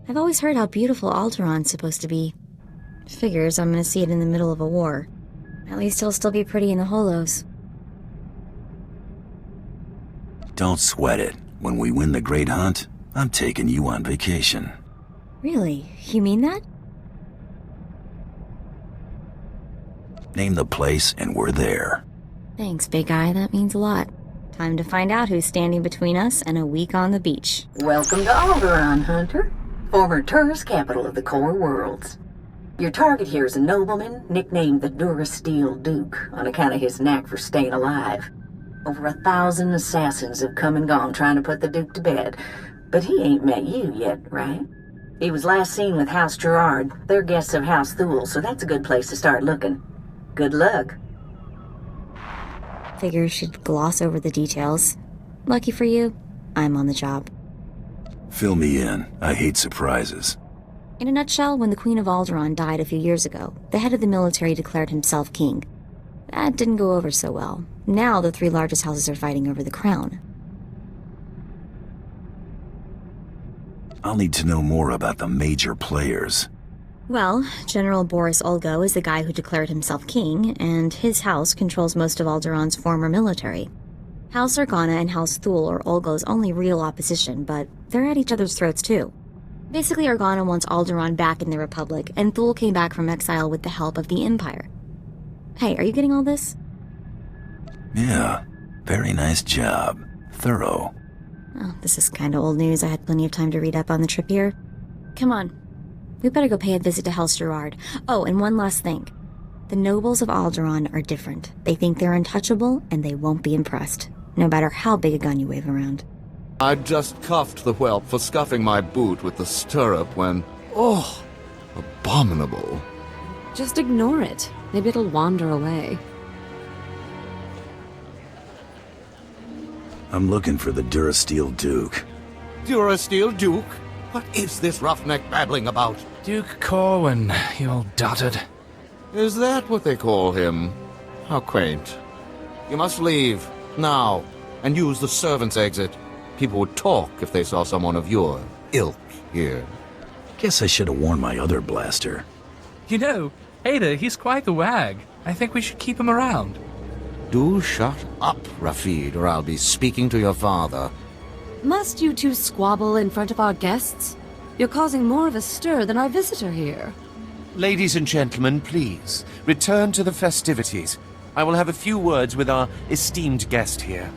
I've always heard how beautiful Alderaan's supposed to be. Figures I'm gonna see it in the middle of a war. At least he'll still be pretty in the holos. Don't sweat it. When we win the Great Hunt, I'm taking you on vacation. Really? You mean that? Name the place and we're there. Thanks, big guy. That means a lot. Time to find out who's standing between us and a week on the beach. Welcome to Alderaan, Hunter. Former tourist capital of the core worlds. Your target here is a nobleman nicknamed the Durasteel Duke on account of his knack for staying alive. Over 1,000 assassins have come and gone trying to put the Duke to bed, but he ain't met you yet, right? He was last seen with House Gerard. They're guests of House Thule, so that's a good place to start looking. Good luck. Figures she'd gloss over the details. Lucky for you, I'm on the job. Fill me in. I hate surprises. In a nutshell, when the Queen of Alderaan died a few years ago, the head of the military declared himself king. That didn't go over so well. Now the 3 largest houses are fighting over the crown. I'll need to know more about the major players. Well, General Boris Olgo is the guy who declared himself king, and his house controls most of Alderaan's former military. House Organa and House Thule are Olgo's only real opposition, but they're at each other's throats too. Basically, Organa wants Alderaan back in the Republic, and Thule came back from exile with the help of the Empire. Hey, are you getting all this? Yeah, very nice job. Thorough. Oh, this is kind of old news. I had plenty of time to read up on the trip here. Come on. We better go pay a visit to House Gerard. Oh, and one last thing. The nobles of Alderaan are different. They think they're untouchable, and they won't be impressed, no matter how big a gun you wave around. I just cuffed the whelp for scuffing my boot with the stirrup when... Oh, abominable. Just ignore it. Maybe it'll wander away. I'm looking for the Durasteel Duke. Durasteel Duke? What is this roughneck babbling about? Duke Corwin, you old dotard. Is that what they call him? How quaint. You must leave, now, and use the servants' exit. People would talk if they saw someone of your ilk here. Guess I should have worn my other blaster. You know, Ada, he's quite the wag. I think we should keep him around. Do shut up, Rafid, or I'll be speaking to your father. Must you two squabble in front of our guests? You're causing more of a stir than our visitor here. Ladies and gentlemen, please, return to the festivities. I will have a few words with our esteemed guest here.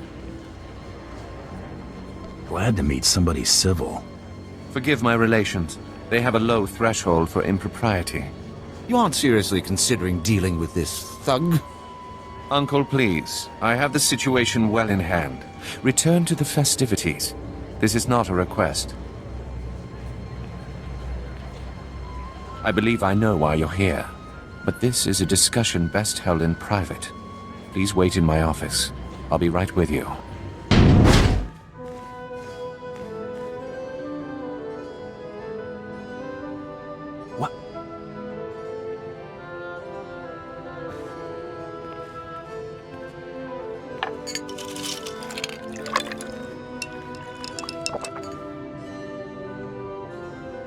Glad to meet somebody civil. Forgive my relations. They have a low threshold for impropriety. You aren't seriously considering dealing with this thug? Uncle, please. I have the situation well in hand. Return to the festivities. This is not a request. I believe I know why you're here, but this is a discussion best held in private. Please wait in my office. I'll be right with you. What?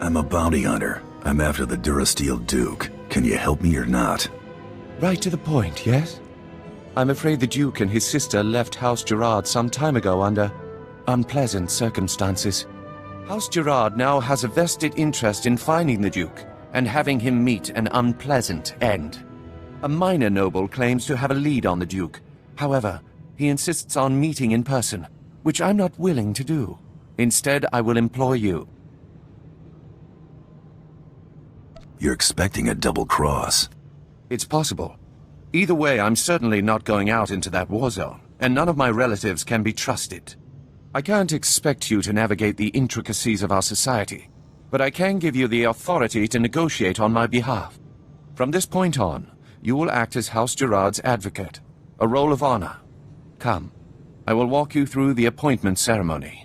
I'm a bounty hunter. I'm after the Durasteel Duke. Can you help me or not? Right to the point, yes? I'm afraid the Duke and his sister left House Gerard some time ago under unpleasant circumstances. House Gerard now has a vested interest in finding the Duke and having him meet an unpleasant end. A minor noble claims to have a lead on the Duke. However, he insists on meeting in person, which I'm not willing to do. Instead, I will employ you. You're expecting a double cross. It's possible. Either way, I'm certainly not going out into that war zone, and none of my relatives can be trusted. I can't expect you to navigate the intricacies of our society, but I can give you the authority to negotiate on my behalf. From this point on, you will act as House Gerard's advocate, a role of honor. Come, I will walk you through the appointment ceremony.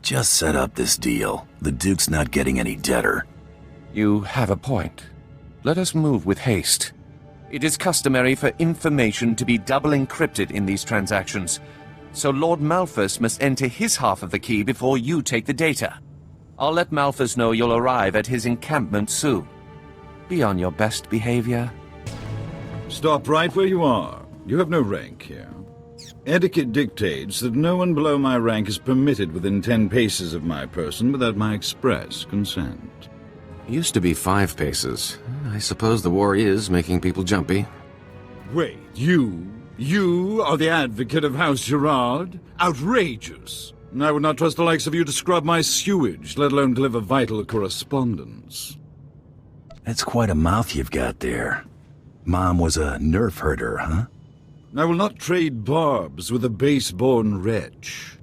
Just set up this deal. The Duke's not getting any deader. You have a point. Let us move with haste. It is customary for information to be double encrypted in these transactions. so Lord Malphus must enter his half of the key before you take the data. I'll let Malphus know you'll arrive at his encampment soon. Be on your best behavior. Stop right where you are. You have no rank here. Etiquette dictates that no one below my rank is permitted within 10 paces of my person without my express consent. Used to be 5 paces. I suppose the war is making people jumpy. Wait, you are the advocate of House Gerard? Outrageous! I would not trust the likes of you to scrub my sewage, let alone deliver vital correspondence. That's quite a mouth you've got there. Mom was a nerf herder, huh? I will not trade barbs with a base-born wretch.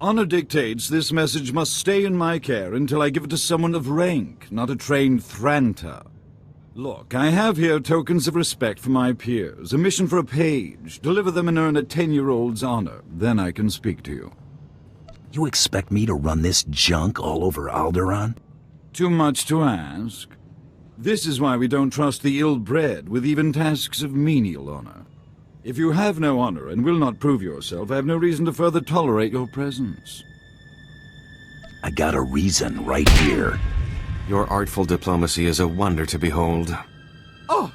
Honor dictates this message must stay in my care until I give it to someone of rank, not a trained Thranta. Look, I have here tokens of respect for my peers, a mission for a page. Deliver them and earn a 10-year-old's honor. Then I can speak to you. You expect me to run this junk all over Alderaan? Too much to ask. This is why we don't trust the ill-bred with even tasks of menial honor. If you have no honor and will not prove yourself, I have no reason to further tolerate your presence. I got a reason right here. Your artful diplomacy is a wonder to behold. Oh!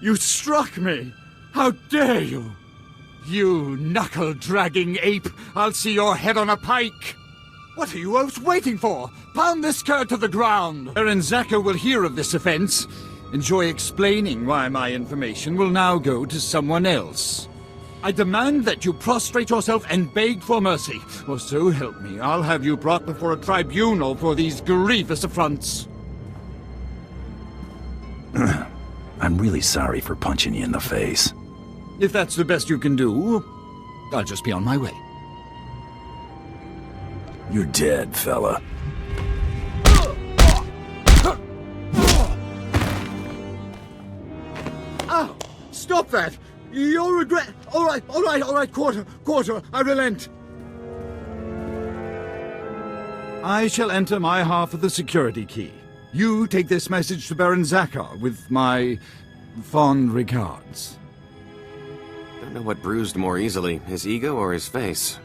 You struck me! How dare you! You knuckle-dragging ape! I'll see your head on a pike! What are you oafs waiting for? Pound this cur to the ground! Baron Zaka will hear of this offense. Enjoy explaining why my information will now go to someone else. I demand that you prostrate yourself and beg for mercy, or so help me, I'll have you brought before a tribunal for these grievous affronts. I'm really sorry for punching you in the face. If that's the best you can do, I'll just be on my way. You're dead, fella. Ow! Stop that! You'll regret... All right, quarter, I relent. I shall enter my half of the security key. You take this message to Baron Zakar with my fond regards. Don't know what bruised more easily, his ego or his face.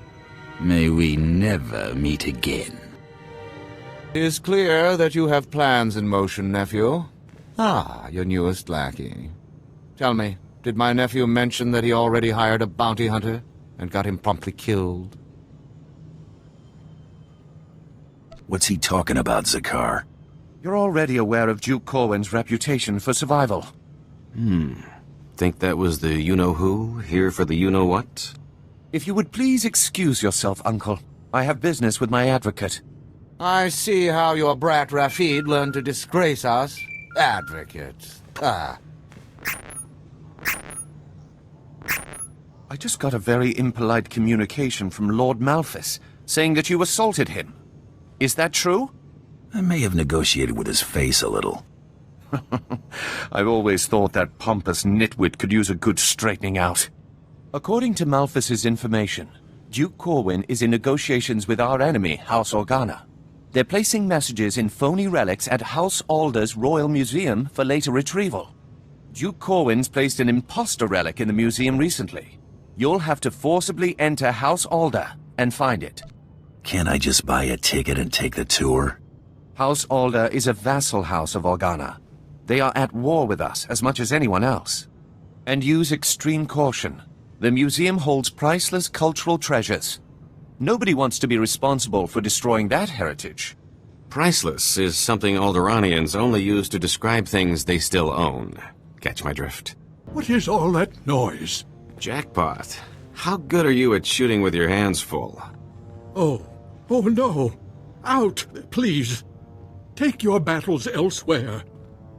May we never meet again. It is clear that you have plans in motion, nephew. Ah, your newest lackey. Tell me, did my nephew mention that he already hired a bounty hunter and got him promptly killed? What's he talking about, Zakar? You're already aware of Duke Corwin's reputation for survival. Think that was the you-know-who, here for the you-know-what? If you would please excuse yourself, Uncle. I have business with my advocate. I see how your brat Rafid learned to disgrace us. Advocate. Ah. I just got a very impolite communication from Lord Malphus, saying that you assaulted him. Is that true? I may have negotiated with his face a little. I've always thought that pompous nitwit could use a good straightening out. According to Malphus's information, Duke Corwin is in negotiations with our enemy, House Organa. They're placing messages in phony relics at House Alder's Royal Museum for later retrieval. Duke Corwin's placed an imposter relic in the museum recently. You'll have to forcibly enter House Alder and find it. Can't I just buy a ticket and take the tour? House Alder is a vassal house of Organa. They are at war with us as much as anyone else. And use extreme caution. The museum holds priceless cultural treasures. Nobody wants to be responsible for destroying that heritage. Priceless is something Alderaanians only use to describe things they still own. Catch my drift? What is all that noise? Jackpot. How good are you at shooting with your hands full? Oh no. Out, please. Take your battles elsewhere.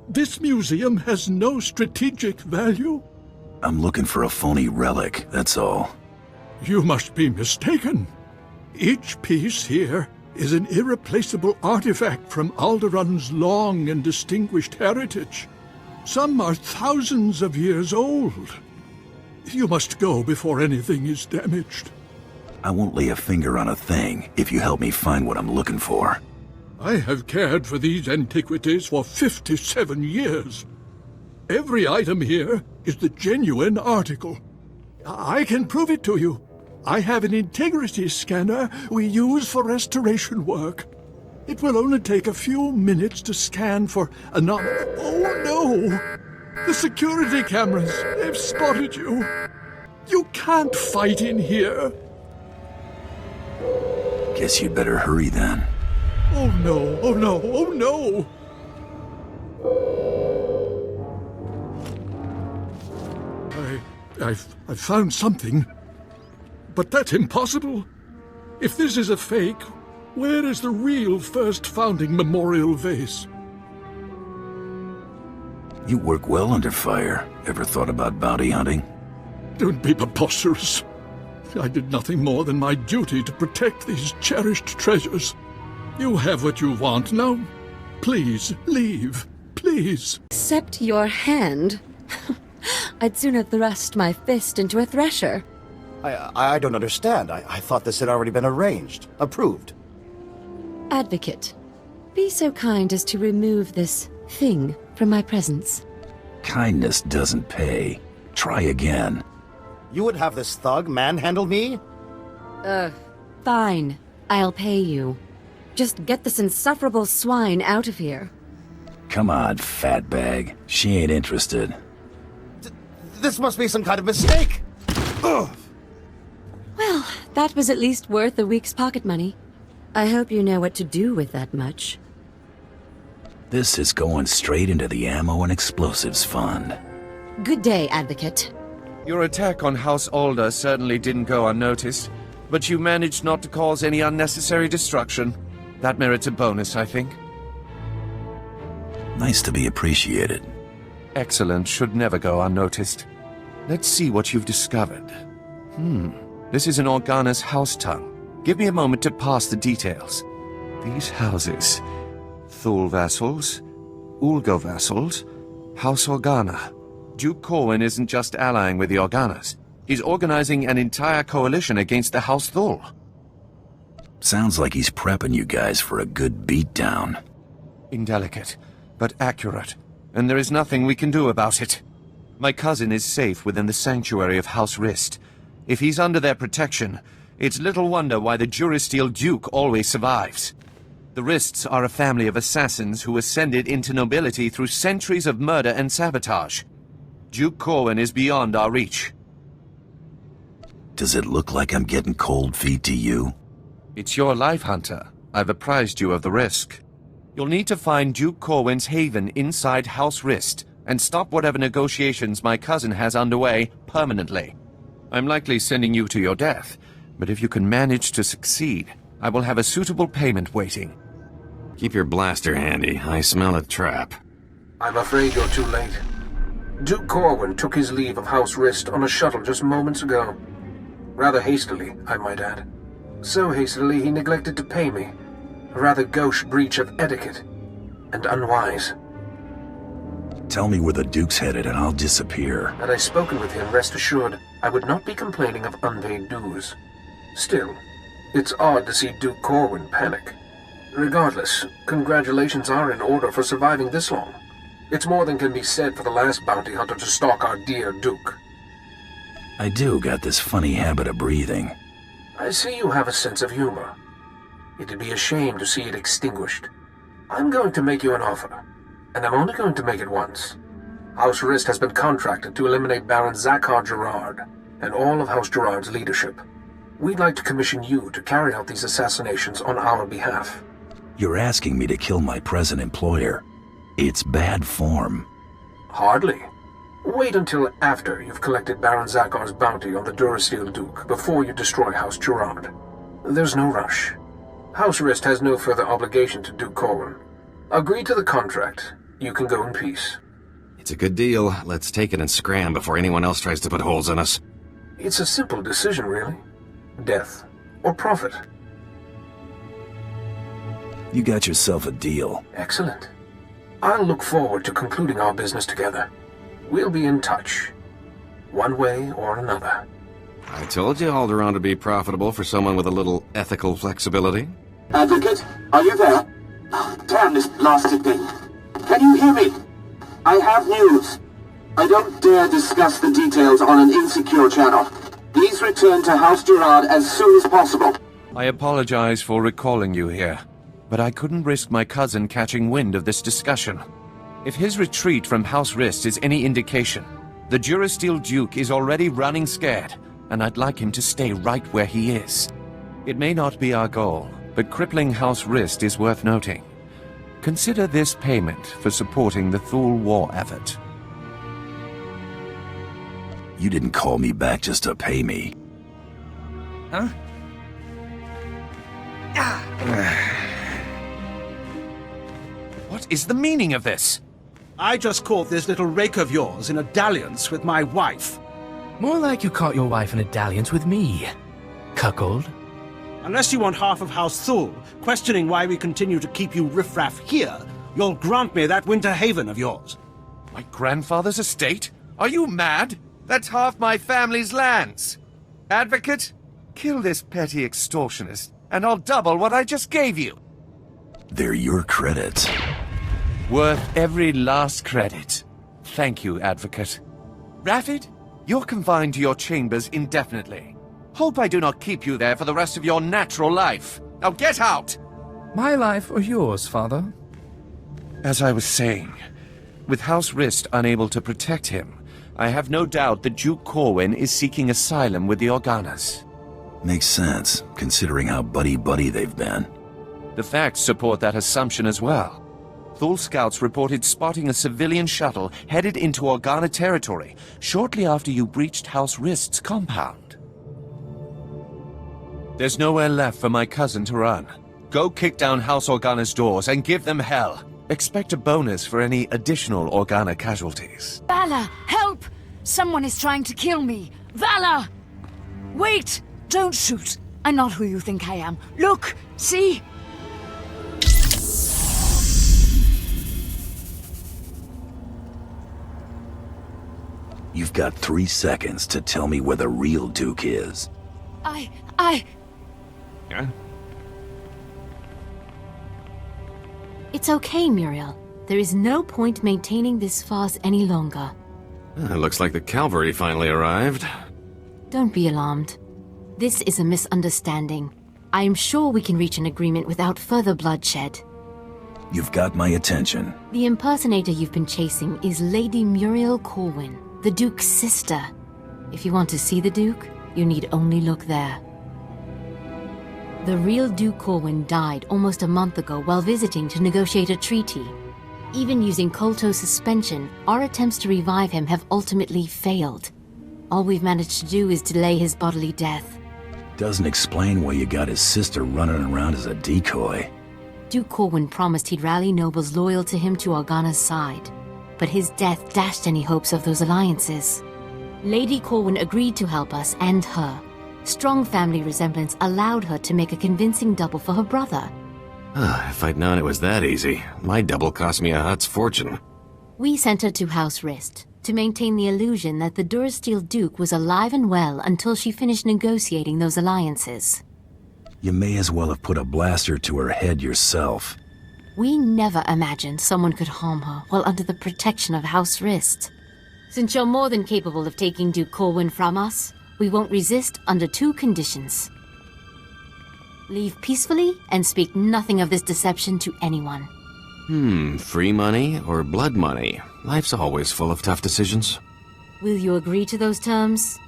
This museum has no strategic value. I'm looking for a phony relic, that's all. You must be mistaken. Each piece here is an irreplaceable artifact from Alderaan's long and distinguished heritage. Some are thousands of years old. You must go before anything is damaged. I won't lay a finger on a thing if you help me find what I'm looking for. I have cared for these antiquities for 57 years. Every item here is the genuine article. I can prove it to you. I have an integrity scanner we use for restoration work. It will only take a few minutes to scan for Oh no! The security cameras, they've spotted you. You can't fight in here. Guess you'd better hurry then. Oh no, oh no, oh no! I've found something. But that's impossible. If this is a fake, where is the real first founding memorial vase? You work well under fire. Ever thought about bounty hunting? Don't be preposterous. I did nothing more than my duty to protect these cherished treasures. You have what you want. Now, please, leave. Please. Accept your hand? I'd sooner thrust my fist into a thresher. I don't understand. I thought this had already been arranged. Approved. Advocate, be so kind as to remove this thing from my presence. Kindness doesn't pay. Try again. You would have this thug manhandle me? Fine. I'll pay you. Just get this insufferable swine out of here. Come on, fatbag. She ain't interested. This must be some kind of mistake! Ugh. Well, that was at least worth a week's pocket money. I hope you know what to do with that much. This is going straight into the Ammo and Explosives Fund. Good day, Advocate. Your attack on House Alder certainly didn't go unnoticed, but you managed not to cause any unnecessary destruction. That merits a bonus, I think. Nice to be appreciated. Excellence should never go unnoticed. Let's see what you've discovered. This is an Organa's house tongue. Give me a moment to pass the details. These houses. Thule vassals, Ulgo vassals, House Organa. Duke Corwin isn't just allying with the Organas. He's organizing an entire coalition against the House Thule. Sounds like he's prepping you guys for a good beatdown. Indelicate, but accurate, and there is nothing we can do about it. My cousin is safe within the sanctuary of House Rist. If he's under their protection, it's little wonder why the Durasteel Duke always survives. The Rists are a family of assassins who ascended into nobility through centuries of murder and sabotage. Duke Corwin is beyond our reach. Does it look like I'm getting cold feet to you? It's your life, Hunter. I've apprised you of the risk. You'll need to find Duke Corwin's haven inside House Rist and stop whatever negotiations my cousin has underway permanently. I'm likely sending you to your death, but if you can manage to succeed, I will have a suitable payment waiting. Keep your blaster handy. I smell a trap. I'm afraid you're too late. Duke Corwin took his leave of House Rist on a shuttle just moments ago. Rather hastily, I might add. So hastily he neglected to pay me. A rather gauche breach of etiquette. And unwise. Tell me where the Duke's headed and I'll disappear. Had I spoken with him, rest assured, I would not be complaining of unpaid dues. Still, it's odd to see Duke Corwin panic. Regardless, congratulations are in order for surviving this long. It's more than can be said for the last bounty hunter to stalk our dear Duke. I do got this funny habit of breathing. I see you have a sense of humor. It'd be a shame to see it extinguished. I'm going to make you an offer, and I'm only going to make it once. House Rist has been contracted to eliminate Baron Zakhar Gerard and all of House Gerard's leadership. We'd like to commission you to carry out these assassinations on our behalf. You're asking me to kill my present employer. It's bad form. Hardly. Wait until after you've collected Baron Zakhar's bounty on the Durasteel Duke before you destroy House Gerard. There's no rush. House Rist has no further obligation to Duke Corwin. Agree to the contract. You can go in peace. It's a good deal. Let's take it and scram before anyone else tries to put holes in us. It's a simple decision, really. Death or profit. You got yourself a deal. Excellent. I'll look forward to concluding our business together. We'll be in touch. One way or another. I told you Alderaan would be profitable for someone with a little ethical flexibility. Advocate, are you there? Oh, damn this blasted thing. Can you hear me? I have news. I don't dare discuss the details on an insecure channel. Please return to House Gerard as soon as possible. I apologize for recalling you here, but I couldn't risk my cousin catching wind of this discussion. If his retreat from House Rist is any indication, the Durasteel Duke is already running scared, and I'd like him to stay right where he is. It may not be our goal, but crippling House Rist is worth noting. Consider this payment for supporting the Thule war effort. You didn't call me back just to pay me. Huh? What is the meaning of this? I just caught this little rake of yours in a dalliance with my wife. More like you caught your wife in a dalliance with me, cuckold. Unless you want half of House Thule questioning why we continue to keep you riffraff here, you'll grant me that winter haven of yours. My grandfather's estate? Are you mad? That's half my family's lands. Advocate, kill this petty extortionist, and I'll double what I just gave you. They're your credits. Worth every last credit. Thank you, Advocate. Rapid, you're confined to your chambers indefinitely. Hope I do not keep you there for the rest of your natural life. Now get out! My life or yours, Father? As I was saying, with House Rist unable to protect him, I have no doubt that Duke Corwin is seeking asylum with the Organas. Makes sense, considering how buddy-buddy they've been. The facts support that assumption as well. Thule scouts reported spotting a civilian shuttle headed into Organa territory shortly after you breached House Rist's compound. There's nowhere left for my cousin to run. Go kick down House Organa's doors and give them hell. Expect a bonus for any additional Organa casualties. Valor, help! Someone is trying to kill me. Valor! Wait! Don't shoot. I'm not who you think I am. Look! See? You've got 3 seconds to tell me where the real Duke is. Yeah? It's okay, Muriel. There is no point maintaining this farce any longer. It looks like the cavalry finally arrived. Don't be alarmed. This is a misunderstanding. I am sure we can reach an agreement without further bloodshed. You've got my attention. The impersonator you've been chasing is Lady Muriel Corwin, the Duke's sister. If you want to see the Duke, you need only look there. The real Duke Corwin died almost a month ago while visiting to negotiate a treaty. Even using Kolto suspension, our attempts to revive him have ultimately failed. All we've managed to do is delay his bodily death. Doesn't explain why you got his sister running around as a decoy. Duke Corwin promised he'd rally nobles loyal to him to Organa's side, but his death dashed any hopes of those alliances. Lady Corwin agreed to help us and her. Strong family resemblance allowed her to make a convincing double for her brother. If I'd known it was that easy, my double cost me a Hutt's fortune. We sent her to House Rist to maintain the illusion that the Durasteel Duke was alive and well until she finished negotiating those alliances. You may as well have put a blaster to her head yourself. We never imagined someone could harm her while under the protection of House Rist. Since you're more than capable of taking Duke Corwin from us, we won't resist under 2 conditions. Leave peacefully and speak nothing of this deception to anyone. Free money or blood money? Life's always full of tough decisions. Will you agree to those terms?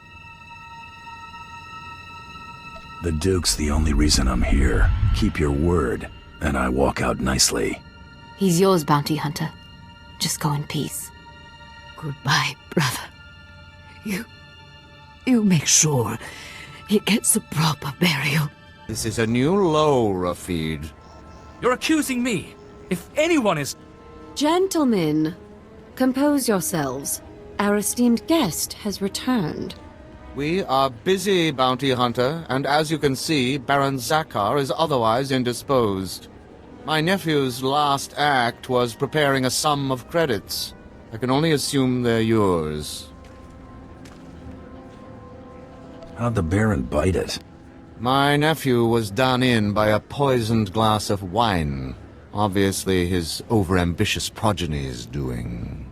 The Duke's the only reason I'm here. Keep your word, and I walk out nicely. He's yours, bounty hunter. Just go in peace. Goodbye, brother. You make sure he gets a proper burial. This is a new low, Rafid. You're accusing me. If anyone is... Gentlemen, compose yourselves. Our esteemed guest has returned. We are busy, bounty hunter, and as you can see, Baron Zakar is otherwise indisposed. My nephew's last act was preparing a sum of credits. I can only assume they're yours. How'd the Baron bite it? My nephew was done in by a poisoned glass of wine. Obviously his overambitious progeny's doing.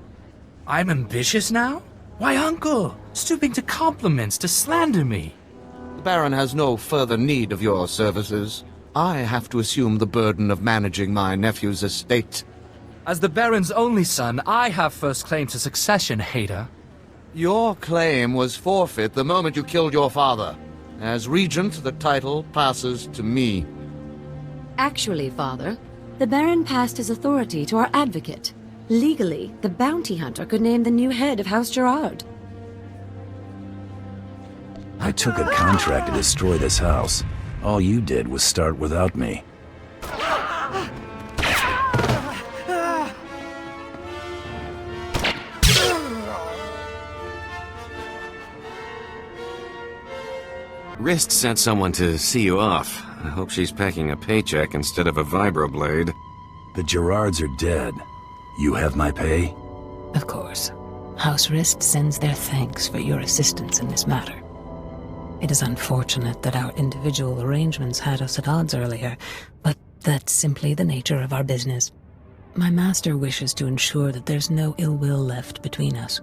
I'm ambitious now? Why, uncle? Stooping to compliments, to slander me. The Baron has no further need of your services. I have to assume the burden of managing my nephew's estate. As the Baron's only son, I have first claim to succession, Hader. Your claim was forfeit the moment you killed your father. As regent, the title passes to me. Actually, Father, the Baron passed his authority to our advocate. Legally, the bounty hunter could name the new head of House Gerard. I took a contract to destroy this house. All you did was start without me. Rist sent someone to see you off. I hope she's packing a paycheck instead of a vibroblade. The Gerards are dead. You have my pay? Of course. House Rist sends their thanks for your assistance in this matter. It is unfortunate that our individual arrangements had us at odds earlier, but that's simply the nature of our business. My master wishes to ensure that there's no ill will left between us.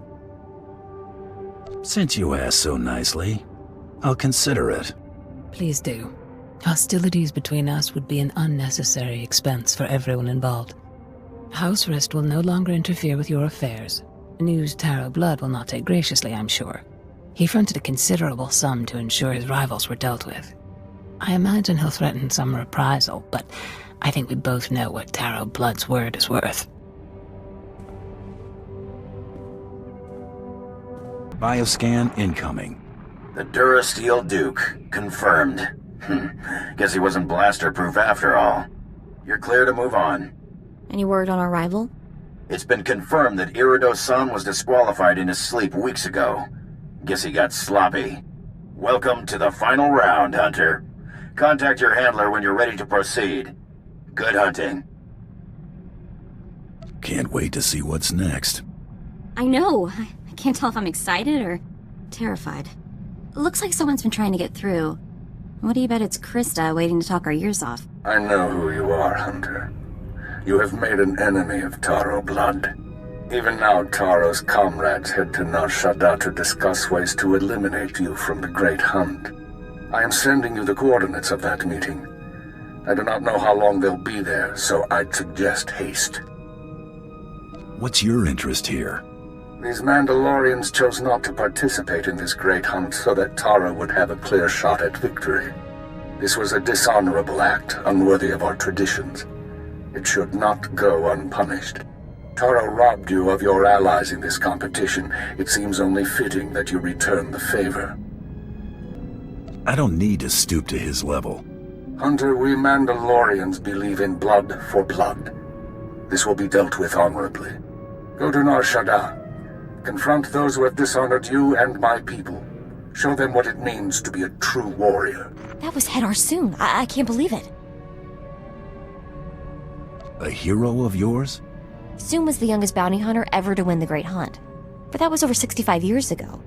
Since you asked so nicely, I'll consider it. Please do. Hostilities between us would be an unnecessary expense for everyone involved. House Rist will no longer interfere with your affairs. News Taro Blood will not take graciously, I'm sure. He fronted a considerable sum to ensure his rivals were dealt with. I imagine he'll threaten some reprisal, but I think we both know what Taro Blood's word is worth. Bioscan incoming. The Durasteel Duke, confirmed. Guess he wasn't blaster-proof after all. You're clear to move on. Any word on our rival? It's been confirmed that Irido-san was disqualified in his sleep weeks ago. Guess he got sloppy. Welcome to the final round, Hunter. Contact your handler when you're ready to proceed. Good hunting. Can't wait to see what's next. I know. I can't tell if I'm excited or terrified. Looks like someone's been trying to get through. What do you bet it's Krista waiting to talk our ears off? I know who you are, Hunter. You have made an enemy of Taro Blood. Even now, Taro's comrades head to Nar Shaddaa to discuss ways to eliminate you from the Great Hunt. I am sending you the coordinates of that meeting. I do not know how long they'll be there, so I'd suggest haste. What's your interest here? These Mandalorians chose not to participate in this Great Hunt so that Taro would have a clear shot at victory. This was a dishonorable act, unworthy of our traditions. It should not go unpunished. Taro robbed you of your allies in this competition. It seems only fitting that you return the favor. I don't need to stoop to his level. Hunter, we Mandalorians believe in blood for blood. This will be dealt with honorably. Go to Nar Shaddaa. Confront those who have dishonored you and my people. Show them what it means to be a true warrior. That was Head Arsoon. I can't believe it. A hero of yours? Soon was the youngest bounty hunter ever to win the Great Hunt. But that was over 65 years ago.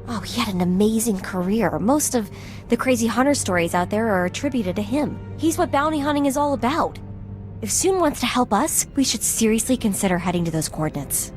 Oh, he had an amazing career. Most of the crazy hunter stories out there are attributed to him. He's what bounty hunting is all about. If Soon wants to help us, we should seriously consider heading to those coordinates.